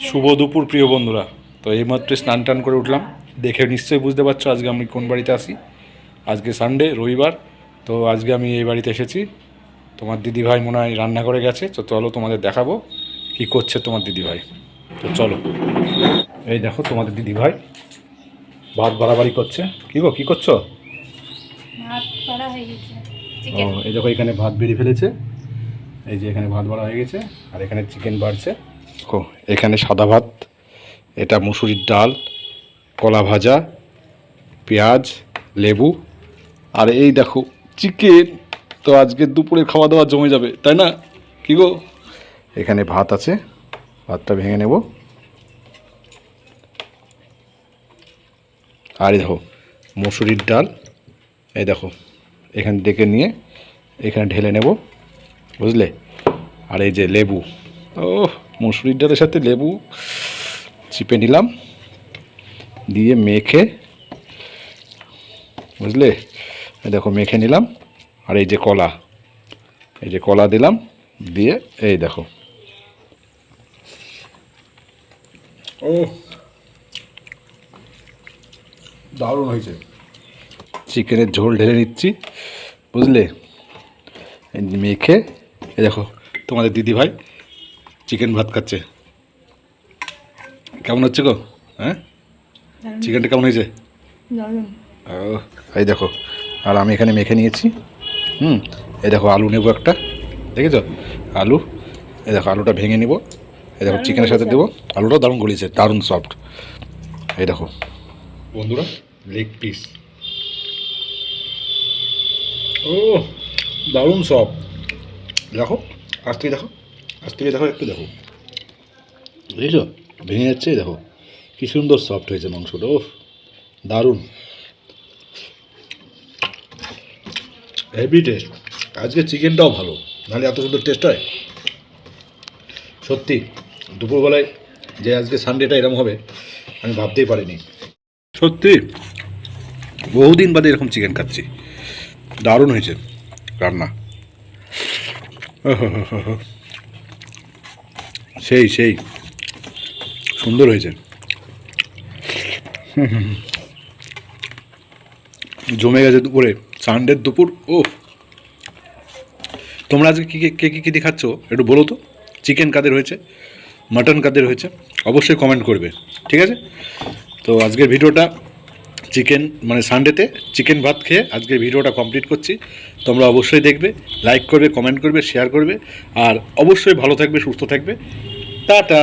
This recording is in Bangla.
শুভ দুপুর প্রিয় বন্ধুরা। তো এইমাত্র স্নান টান করে উঠলাম, দেখে নিশ্চয়ই বুঝতে পারছো আজকে আমি কোন বাড়িতে আসি। আজকে সানডে, রবিবার। তো আজকে আমি এই বাড়িতে এসেছি। তোমার দিদিভাই মনে হয় রান্না করে গেছে, তো চলো তোমাদের দেখাবো কি করছে তোমার দিদিভাই। তো চলো, এই দেখো তোমাদের দিদিভাই ভাত বাড়াবাড়ি করছে। কী গো, কী করছো? ও, এই দেখো এখানে ভাত বেরিয়ে ফেলেছে। এই যে এখানে ভাত বাড়া হয়ে গেছে, আর এখানে চিকেন বাড়ছে। ও, এখানে সাদা ভাত, এটা মুসুরির ডাল, কলা ভাজা, পেঁয়াজ, লেবু, আর এই দেখো চিকেন। তো আজকে দুপুরে খাওয়া দাওয়া জমে যাবে, তাই না? কি গো, এখানে ভাত আছে, ভাতটা ভেঙে নেব। আর এই দেখো মুসুরির ডাল, এই দেখো এখান থেকে নিয়ে এখানে ঢেলে নেব, বুঝলে। আর এই যে লেবু, ও মুসুরির ডালের সাথে লেবু চিপে নিলাম, দিয়ে মেখে, বুঝলে, এই দেখো মেখে নিলাম। আর এই যে কলা, এই যে কলা দিলাম, দিয়ে এই দেখো, ও দারুণ হয়েছে। চিকেনের ঝোল ঢেলে নিচ্ছি, বুঝলে, মেখে। এই দেখো তোমাদের দিদিভাই চিকেন ভাত খাচ্ছে। কেমন হচ্ছে গো? হ্যাঁ, চিকেনটা কেমন হয়েছে? ও, এই দেখো, আর আমি এখানে মেখে নিয়েছি। এই দেখো আলু নেবো একটা, দেখেছো আলু, এই দেখো আলুটা ভেঙে নিব, এই দেখো চিকেনের সাথে দেবো। আলুটাও দারুণ গলিয়েছে, দারুণ সফট। এই দেখো বন্ধুরা, লেগ পিস, ও দারুণ সফট। দেখো আজ থেকে দেখো, আজ থেকে দেখো, একটু দেখো, বুঝেছো, ভেঙে যাচ্ছে। দেখো কি সুন্দর সফট হয়েছে মাংসটা, ও দারুণ, হেভি টেস্ট। আজকে চিকেনটাও ভালো, নাহলে এত সুন্দর টেস্ট হয়? সত্যি দুপুরবেলায় যে আজকে সানডেটা এরকম হবে আমি ভাবতেই পারিনি। সত্যি বহুদিন বাদে এরকম চিকেন খাচ্ছি, দারুণ হয়েছে রান্না। সেই সেই সুন্দর হয়েছে, জমে গেছে দুপুরে, সানডের দুপুর। ও, তোমরা আজকে কী কে কী কী খাচ্ছ একটু বলো তো। চিকেন কাদের হয়েছে, মাটন কাদের হয়েছে, অবশ্যই কমেন্ট করবে, ঠিক আছে? তো আজকের ভিডিওটা চিকেন মানে সানডেতে চিকেন ভাত খেয়ে আজকের ভিডিওটা কমপ্লিট করছি। তোমরা অবশ্যই দেখবে, লাইক করবে, কমেন্ট করবে, শেয়ার করবে, আর অবশ্যই ভালো থাকবে, সুস্থ থাকবে। টাটা।